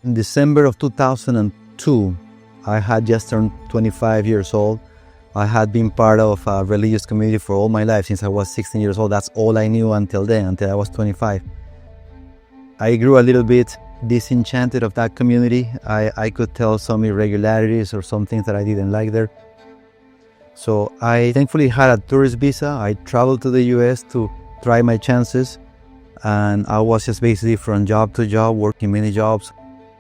In December of 2002, I had just turned 25 years old. I had been part of a religious community for all my life since I was 16 years old. That's all I knew until then, until I was 25. I grew a little bit disenchanted of that community. I could tell some irregularities or some things that I didn't like there. So I thankfully had a tourist visa. I traveled to the US to try my chances. And I was just basically from job to job, working many jobs.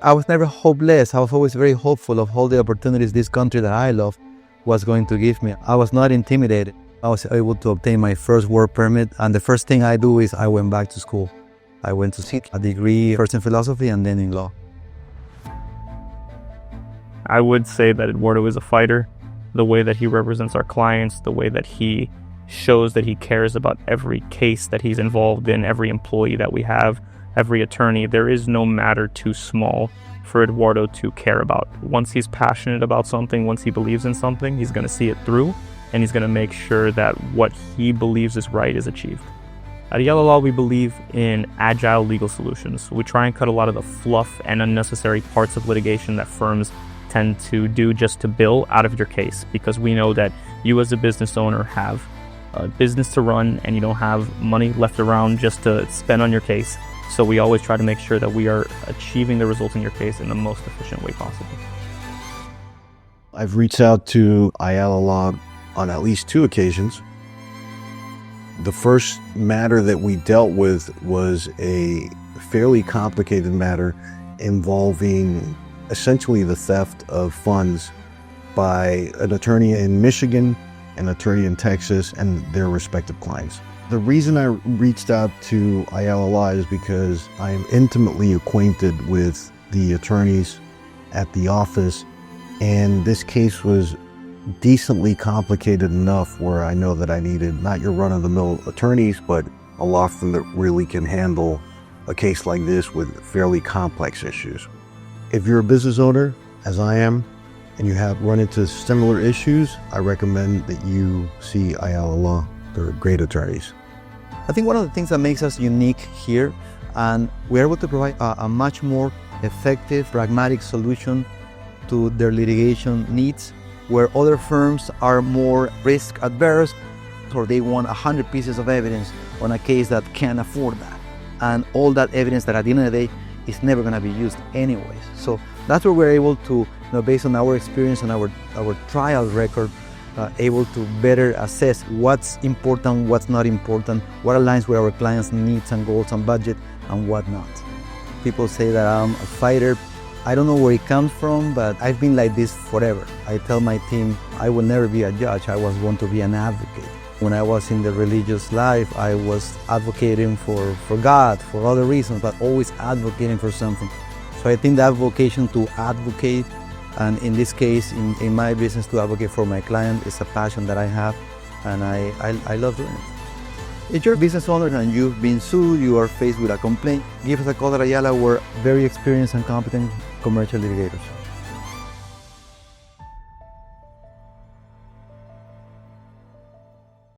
I was never hopeless. I was always very hopeful of all the opportunities this country that I love was going to give me. I was not intimidated. I was able to obtain my first work permit. And the first thing I do is I went back to school. I went to seek a degree, first in philosophy and then in law. I would say that Eduardo is a fighter. The way that he represents our clients, the way that he shows that he cares about every case that he's involved in, every employee that we have, every attorney. There is no matter too small for Eduardo to care about. Once he's passionate about something, once he believes in something, he's going to see it through, and he's going to make sure that what he believes is right is achieved. At Ayala Law, we believe in agile legal solutions. We try and cut a lot of the fluff and unnecessary parts of litigation that firms tend to do just to bill out of your case, because we know that you as a business owner have a business to run and you don't have money left around just to spend on your case. So we always try to make sure that we are achieving the results in your case in the most efficient way possible. I've reached out to Ayala Law on at least 2 occasions. The first matter that we dealt with was a fairly complicated matter involving essentially the theft of funds by an attorney in Michigan, an attorney in Texas, and their respective clients. The reason I reached out to Ayala Law is because I am intimately acquainted with the attorneys at the office, and this case was decently complicated enough where I know that I needed not your run-of-the-mill attorneys, but a law firm that really can handle a case like this with fairly complex issues. If you're a business owner, as I am, and you have run into similar issues, I recommend that you see Ayala Law. They're great attorneys. I think one of the things that makes us unique here, and we're able to provide a much more effective, pragmatic solution to their litigation needs, where other firms are more risk adverse, or they want 100 pieces of evidence on a case that can't afford that. And all that evidence that at the end of the day is never going to be used anyways. So that's where we're able to, based on our experience and our trial record, able to better assess what's important, what's not important, what aligns with our clients' needs and goals and budget, and what not. People say that I'm a fighter. I don't know where it comes from, but I've been like this forever. I tell my team, I will never be a judge. I was born to be an advocate. When I was in the religious life, I was advocating for God, for other reasons, but always advocating for something. So I think that vocation to advocate, and in this case, in my business, to advocate for my client, is a passion that I have, and I love doing it. If you're a business owner and you've been sued, you are faced with a complaint, give us a call at Ayala. We're very experienced and competent commercial litigators.